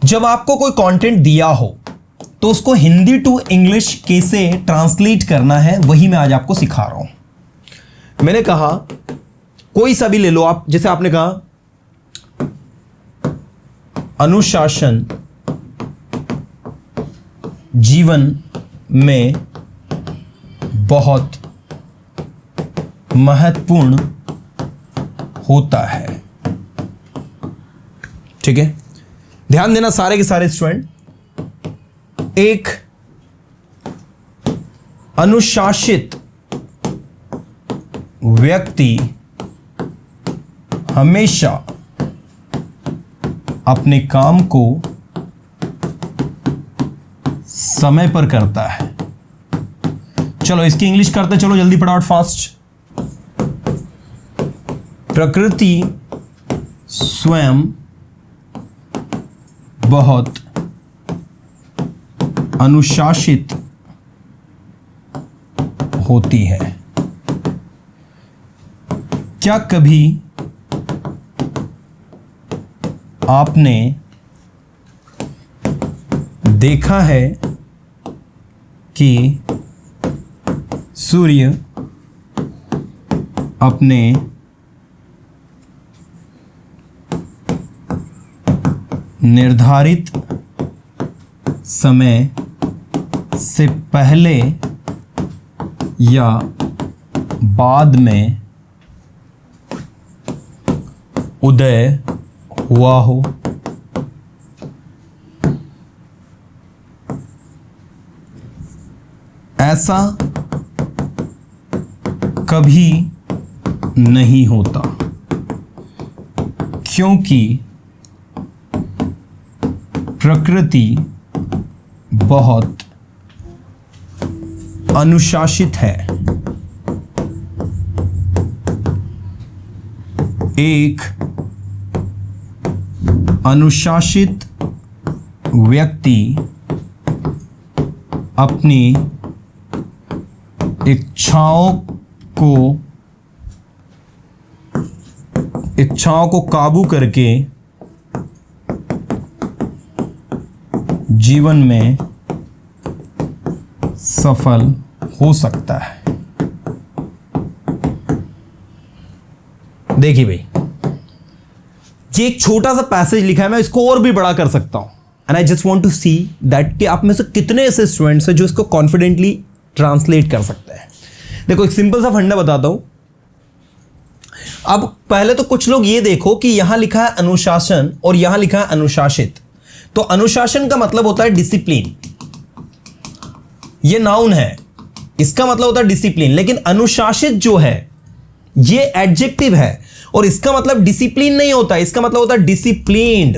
जब आपको कोई कंटेंट दिया हो तो उसको हिंदी टू इंग्लिश कैसे ट्रांसलेट करना है, वही मैं आज आपको सिखा रहा हूं। मैंने कहा कोई सा भी ले लो आप, जैसे आपने कहा अनुशासन जीवन में बहुत महत्वपूर्ण होता है। ठीक है, ध्यान देना सारे के सारे स्टूडेंट। एक अनुशासित व्यक्ति हमेशा अपने काम को समय पर करता है। चलो इसकी इंग्लिश करते, चलो जल्दी फटाफट फास्ट। प्रकृति स्वयं बहुत अनुशासित होती है। क्या कभी आपने देखा है कि सूर्य अपने निर्धारित समय से पहले या बाद में उदय हुआ हो? ऐसा कभी नहीं होता, क्योंकि प्रकृति बहुत अनुशासित है। एक अनुशासित व्यक्ति अपनी इच्छाओं को काबू करके जीवन में सफल हो सकता है। देखिए भाई, ये एक छोटा सा पैसेज लिखा है, मैं इसको और भी बड़ा कर सकता हूं। And I just want to see that कि आप में से कितने ऐसे स्टूडेंट्स हैं जो इसको कॉन्फिडेंटली ट्रांसलेट कर सकते हैं। देखो एक सिंपल सा फंडा बताता हूं। अब पहले तो कुछ लोग ये देखो कि यहां लिखा है अनुशासन और यहां लिखा है अनुशासित। तो अनुशासन का मतलब होता है डिसिप्लिन, ये नाउन है, इसका मतलब होता है डिसिप्लिन। लेकिन अनुशासित जो है ये एडजेक्टिव है और इसका मतलब डिसिप्लिन नहीं होता, इसका मतलब होता है डिसिप्लिन्ड।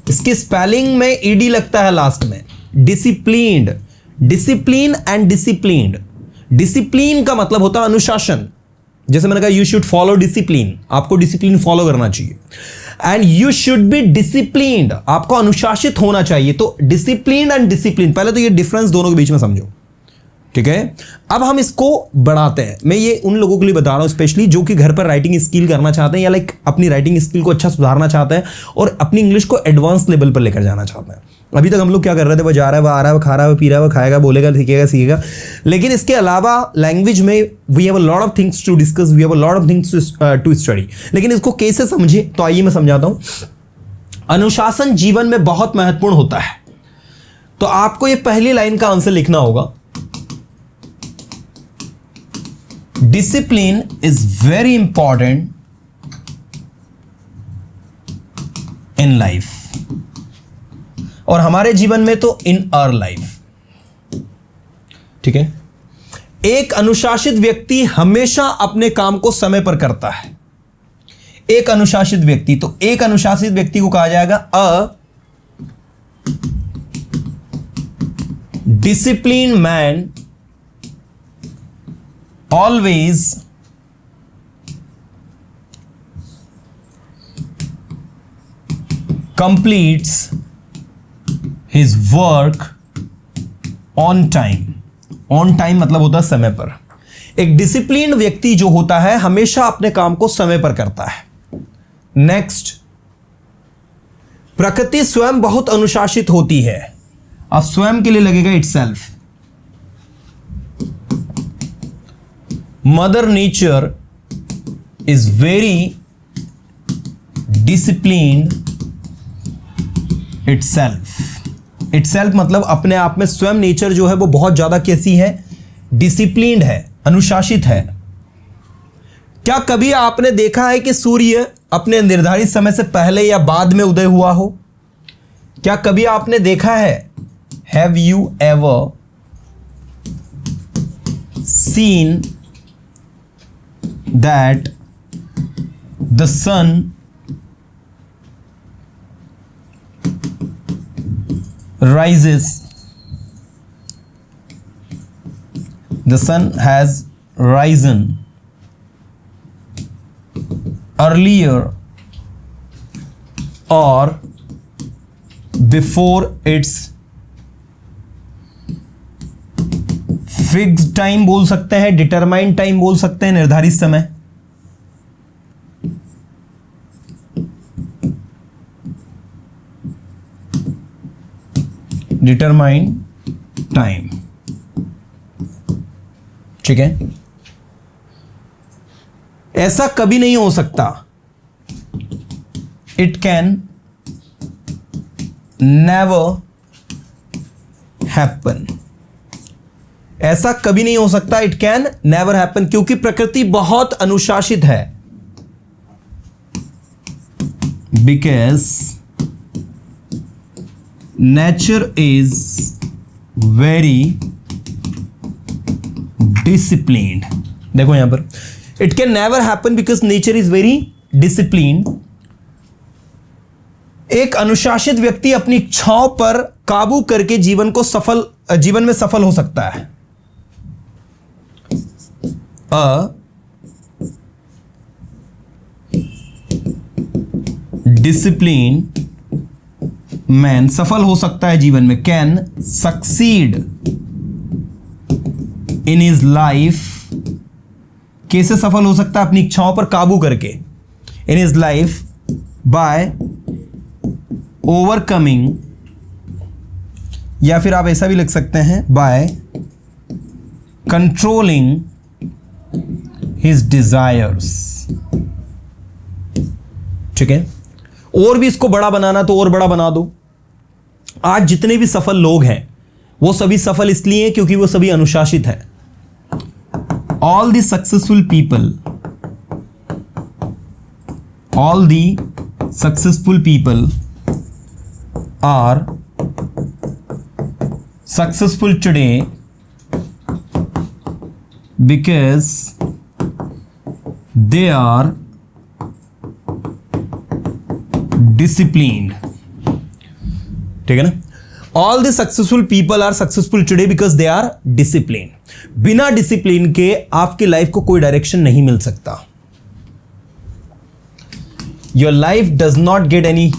इसकी स्पेलिंग में ईडी लगता है लास्ट में, disciplined. Discipline and disciplined. Discipline का मतलब होता है अनुशासन। जैसे मैंने कहा यू शुड फॉलो डिसिप्लिन, आपको डिसिप्लिन फॉलो करना चाहिए। And you should be disciplined, आपको अनुशासित होना चाहिए। तो डिसिप्लिन एंड डिसिप्लिन, पहले तो ये डिफरेंस दोनों के बीच में समझो, ठीक है। अब हम इसको बढ़ाते हैं। मैं ये उन लोगों के लिए बता रहा हूं स्पेशली जो कि घर पर राइटिंग स्किल करना चाहते हैं या लाइक अपनी राइटिंग स्किल को अच्छा सुधारना चाहते हैं और अपनी इंग्लिश को एडवांस लेवल पर लेकर जाना चाहते हैं। अभी तक हम लोग क्या कर रहे थे, वो जा रहा है, वो आ रहा है, वो खा रहा है, वो पी रहा है, वो खाएगा, बोलेगा, सीखेगा। लेकिन इसके अलावा लैंग्वेज में we have a lot of things to discuss, we have a lot of things to study. लेकिन इसको कैसे समझे, तो आइए मैं समझाता हूं। अनुशासन जीवन में बहुत महत्वपूर्ण होता है। तो आपको ये पहली लाइन का आंसर लिखना होगा, discipline is very important in life, और हमारे जीवन में तो इन आवर लाइफ, ठीक है। एक अनुशासित व्यक्ति हमेशा अपने काम को समय पर करता है। एक अनुशासित व्यक्ति, तो एक अनुशासित व्यक्ति को कहा जाएगा a discipline man always completes his work on time. On time मतलब होता है समय पर। एक डिसिप्लिन व्यक्ति जो होता है हमेशा अपने काम को समय पर करता है। नेक्स्ट, प्रकृति स्वयं बहुत अनुशासित होती है। अब स्वयं के लिए लगेगा itself। Mother nature is very disciplined itself मतलब अपने आप में स्वयं नेचर जो है वो बहुत ज्यादा कैसी है, डिसिप्लिन्ड है, अनुशासित है। क्या कभी आपने देखा है कि सूर्य अपने निर्धारित समय से पहले या बाद में उदय हुआ हो? क्या कभी आपने देखा है, have you ever seen that the sun rises, the sun has risen earlier or before its fixed time बोल सकते हैं, determined time बोल सकते हैं, निर्धारित समय। डिटरमाइंड टाइम, ठीक है। ऐसा कभी नहीं हो सकता, इट कैन नेवर हैपन। ऐसा कभी नहीं हो सकता, इट कैन नेवर हैपन, क्योंकि प्रकृति बहुत अनुशासित है। Because nature is very disciplined। देखो यहां पर it can never happen because nature is very disciplined। एक अनुशासित व्यक्ति अपनी इच्छाओं पर काबू करके जीवन में सफल हो सकता है। डिसिप्लिन मैन सफल हो सकता है जीवन में, can succeed in his life. कैसे सफल हो सकता है? अपनी इच्छाओं पर काबू करके, in his life by overcoming, या फिर आप ऐसा भी लिख सकते हैं बाय कंट्रोलिंग हिज डिजायर्स, ठीक है। और भी इसको बड़ा बनाना तो और बड़ा बना दो। आज जितने भी सफल लोग हैं वो सभी सफल इसलिए हैं क्योंकि वो सभी अनुशासित हैं। All the successful people are successful today because they are disciplined, ठीक है ना। All the successful people are successful today because they are discipline. बिना डिसिप्लिन के आपकी लाइफ को कोई डायरेक्शन नहीं मिल सकता। Your life does not get any,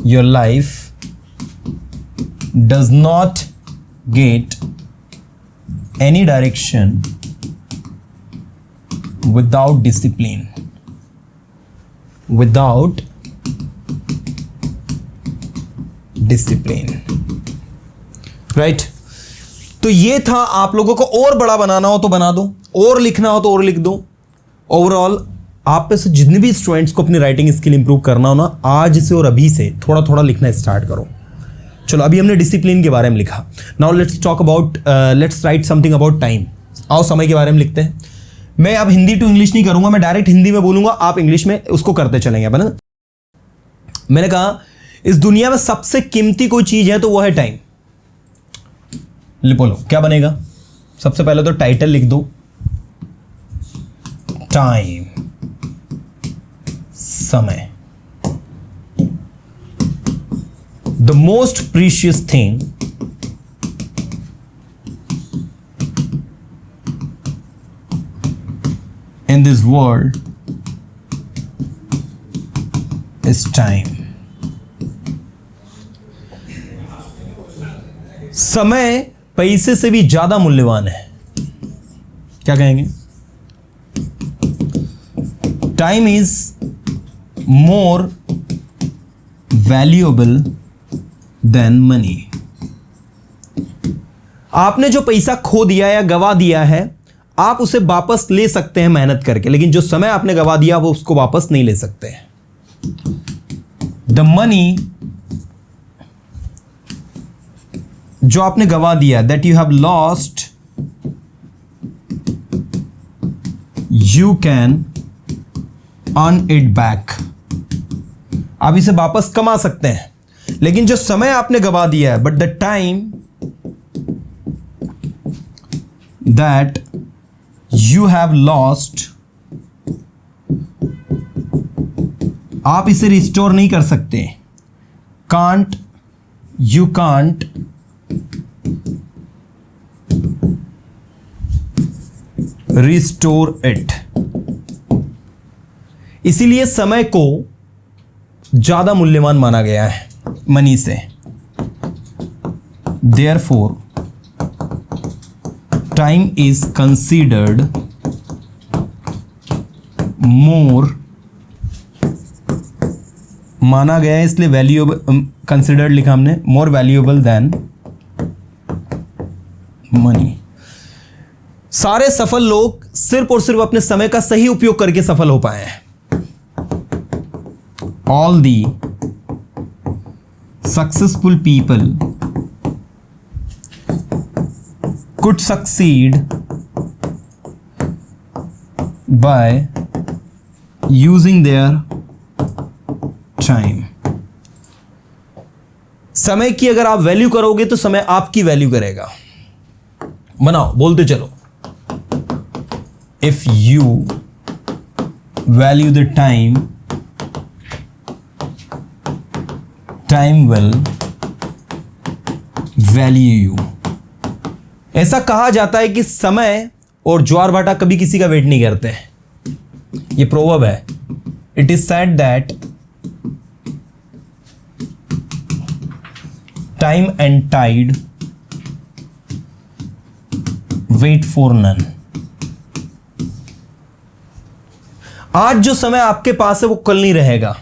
your life does not get any direction without discipline, without discipline, right. तो ये था, आप लोगों को और बड़ा बनाना हो तो बना दो, और लिखना हो तो और लिख दो। ओवरऑल आप में से जितने भी स्टूडेंट्स को अपनी राइटिंग स्किल इंप्रूव करना हो ना, आज से और अभी से थोड़ा थोड़ा लिखना स्टार्ट करो। चलो अभी हमने डिसिप्लिन के बारे में लिखा, now let's talk about, let's write something about time. आओ समय के बारे में लिखते हैं। मैं अब हिंदी टू इंग्लिश नहीं करूंगा, मैं डायरेक्ट हिंदी में बोलूंगा, आप इंग्लिश में उसको करते चलेंगे, है ना। मैंने कहा इस दुनिया में सबसे कीमती कोई चीज है तो वो है टाइम। बोलो क्या बनेगा? सबसे पहले तो टाइटल लिख दो, टाइम, समय। The most precious thing in this world is time। समय पैसे से भी ज्यादा मूल्यवान है। क्या कहेंगे? Time is more valuable then money. आपने जो पैसा खो दिया या गवा दिया है, आप उसे वापस ले सकते हैं मेहनत करके, लेकिन जो समय आपने गवा दिया वो उसको वापस नहीं ले सकते हैं। द मनी जो आपने गवा दिया, that you have lost, you can earn it back. आप इसे वापस कमा सकते हैं, लेकिन जो समय आपने गवा दिया है, but the time that you have lost, आप इसे रिस्टोर नहीं कर सकते। Can't, you can't restore it. इसीलिए समय को ज्यादा मूल्यवान माना गया है मनी से। देयरफॉर टाइम इज कंसीडर्ड मोर, माना गया है इसलिए वैल्यूएबल, कंसीडर्ड लिखा हमने, मोर वैल्यूएबल देन मनी। सारे सफल लोग सिर्फ और सिर्फ अपने समय का सही उपयोग करके सफल हो पाए हैं। All the successful people could succeed by using their time. समय की अगर आप वैल्यू करोगे तो समय आपकी वैल्यू करेगा। बनाओ, बोलते चलो। If you value the time, time will value you। ऐसा कहा जाता है कि समय और ज्वार भाटा कभी किसी का वेट नहीं करते हैं। ये प्रोवर्ब है। It is said that time and tide wait for none. आज जो समय आपके पास है वो कल नहीं रहेगा।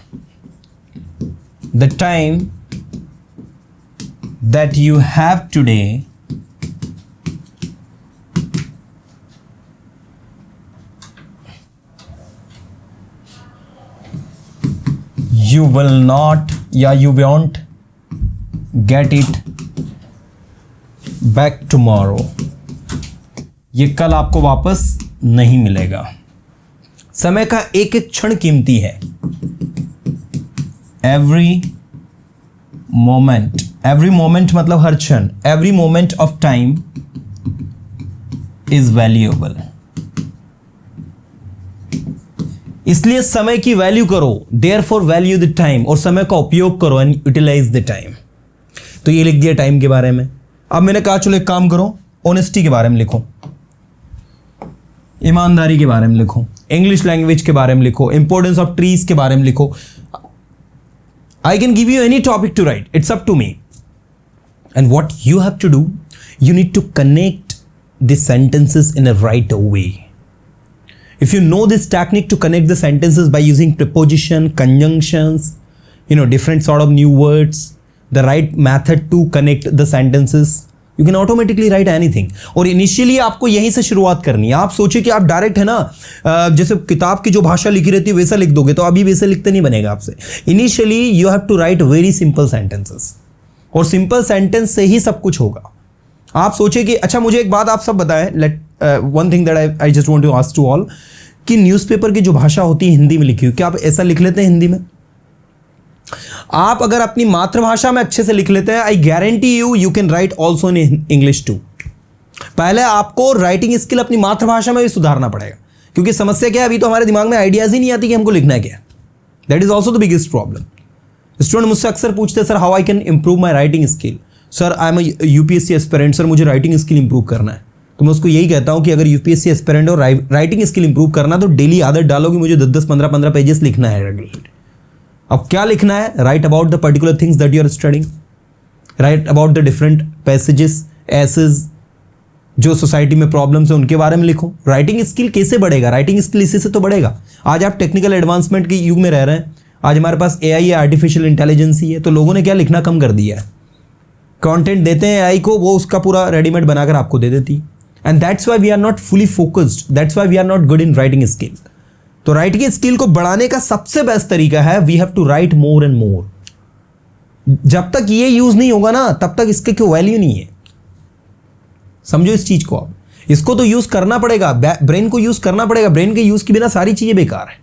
The time that you have today you will not, या you won't get it back tomorrow। ये कल आपको वापस नहीं मिलेगा। समय का एक एक क्षण कीमती है। एवरी मोमेंट मतलब हर क्षण, every moment of time is valuable. इसलिए समय की वैल्यू करो, देयरफॉर वैल्यू द टाइम, और समय का उपयोग करो एंड यूटिलाइज द टाइम। तो ये लिख दिया टाइम के बारे में। अब मैंने कहा चलो एक काम करो, ऑनेस्टी के बारे में लिखो, ईमानदारी के बारे में लिखो, इंग्लिश लैंग्वेज के बारे में लिखो, इंपॉर्टेंस ऑफ ट्रीज के बारे में लिखो। I can give you any topic to write. It's up to me. And what you have to do, you need to connect the sentences in a right way. If you know this technique to connect the sentences by using preposition, conjunctions, different sort of new words, the right method to connect the sentences, you can automatically write anything. और initially आपको यहीं से शुरुआत करनी है। आप सोचिए कि आप डायरेक्ट है ना, जैसे किताब की जो भाषा लिखी रहती है वैसा लिख दोगे तो अभी वैसे लिखते नहीं बनेगा आपसे। Initially you have to write very simple sentences, और सिंपल सेंटेंस से ही सब कुछ होगा। आप सोचिए कि अच्छा, मुझे एक बात आप सब बताएं, let one thing that I just want to ask to all, कि न्यूज़पेपर की जो भाषा होती है हिंदी में लिखी हुई, क्या आप ऐसा लिख लेते हैं हिंदी में? आप अगर अपनी मातृभाषा में अच्छे से लिख लेते हैं, I guarantee you can write also in English too. पहले आपको राइटिंग स्किल अपनी मातृभाषा में भी सुधारना पड़ेगा, क्योंकि समस्या क्या है, अभी तो हमारे दिमाग में आइडियाज ही नहीं आती कि हमको लिखना है क्या। That is also the biggest problem. Student मुझसे अक्सर पूछते हैं, sir how I can improve my writing skill. Sir I am UPSC aspirant, sir मुझे राइटिंग स्किल इंप्रूव करना है। तो मैं उसको यही कहता हूं कि अगर यूपीएससी एस्पिरेंट और राइटिंग स्किल इंप्रूव करना तो डेली आदत डालो कि मुझे 10-10, 15-15 पेजेस लिखना है रेगुलरली। अब क्या लिखना है? Write about the particular things that you are studying, write about the different passages, essays, जो सोसाइटी में प्रॉब्लम्स है उनके बारे में लिखो। राइटिंग स्किल कैसे बढ़ेगा? राइटिंग स्किल इसी से तो बढ़ेगा। आज आप टेक्निकल एडवांसमेंट के युग में रह रहे हैं, आज हमारे पास AI है, आर्टिफिशियल इंटेलिजेंस ही है, तो लोगों ने क्या लिखना कम कर दिया है। कंटेंट देते हैं AI को, वो उसका पूरा रेडीमेड बनाकर आपको दे देती। And that's why we are not fully focused, that's why we are not good in writing skill. तो राइटिंग स्किल को बढ़ाने का सबसे बेस्ट तरीका है we have to write more and more. जब तक ये यूज नहीं होगा ना, तब तक इसके कोई वैल्यू नहीं है। समझो इस चीज को। आप इसको तो यूज करना पड़ेगा, ब्रेन को यूज करना पड़ेगा। ब्रेन के यूज के बिना सारी चीजें बेकार है।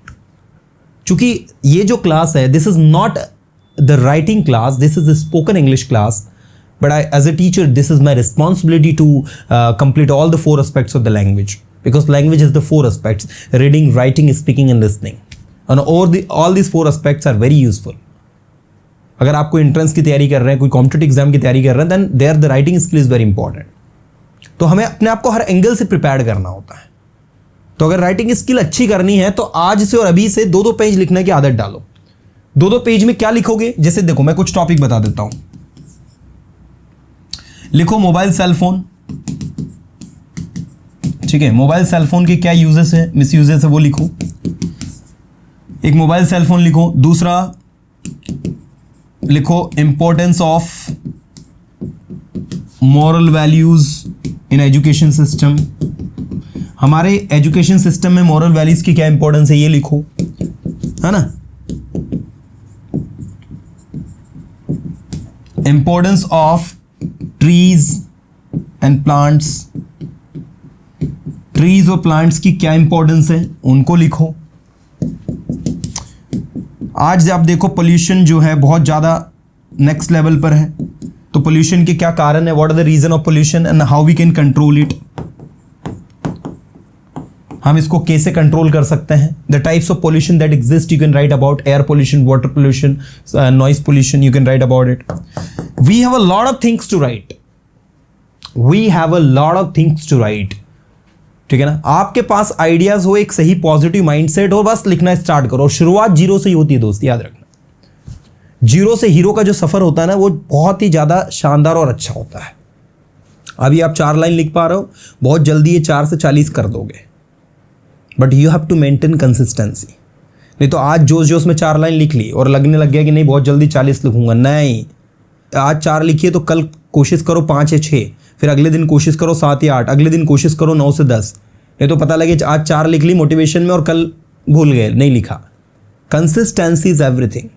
क्योंकि ये जो क्लास है, this is not the writing class, this is the spoken English class. But as a teacher, this is my responsibility to complete all the 4 aspects of the language, because language is the 4 aspects: reading, writing, speaking and listening. And all these 4 aspects are very useful. अगर आप कोई entrance की तैयारी कर रहे हैं, कोई competitive exam की तैयारी कर रहे हैं, then there the writing skill is very important. तो हमें अपने आप को हर एंगल से प्रिपेयर करना होता है। तो अगर राइटिंग स्किल अच्छी करनी है तो आज से और अभी से 2-2 पेज लिखने की आदत डालो। 2-2 पेज में क्या लिखोगे? जैसे देखो, मैं कुछ टॉपिक बता देता हूं। लिखो मोबाइल सेल फोन, ठीक है। मोबाइल सेल फोन के क्या यूजेस है, मिस यूजेस है, वो लिखो। एक मोबाइल सेल फोन लिखो। दूसरा लिखो importance of moral values in education system. हमारे एजुकेशन सिस्टम में मॉरल वैल्यूज की क्या इंपॉर्टेंस है, ये लिखो, है ना। Importance of trees and plants, trees और प्लांट्स की क्या इंपॉर्टेंस है, उनको लिखो। आज आप देखो पोल्यूशन जो है बहुत ज़्यादा नेक्स्ट लेवल पर है, तो पोल्यूशन के क्या कारण है, what are the reason of pollution and how we can control it. हम इसको कैसे कंट्रोल कर सकते हैं। The types of pollution that exist you can write about, air pollution, water pollution, noise pollution, you can write about it. We have a lot of things to write, we have a lot of things to write, ठीक है ना। आपके पास ideas हो, एक सही positive mindset हो, बस लिखना स्टार्ट करो। शुरुआत जीरो से ही होती है दोस्त, याद रखना। जीरो से हीरो का जो सफर होता है ना, वो बहुत ही ज्यादा शानदार और अच्छा होता है। अभी आप 4 लाइन लिख पा रहे हो, बहुत जल्दी ये 4 से 40 कर दोगे, but you have to maintain consistency. नहीं तो आज जोश जोश में 4 लाइन लिख ली और लगने लग गया कि नहीं बहुत जल्दी 40 लिखूंगा। नहीं, आज 4 लिखिए तो कल कोशिश करो 5 या 6, फिर अगले दिन कोशिश करो 7 या 8, अगले दिन कोशिश करो 9 से 10। नहीं तो पता लगे आज 4 लिख ली मोटिवेशन में और कल भूल गए, नहीं लिखा। Consistency is everything.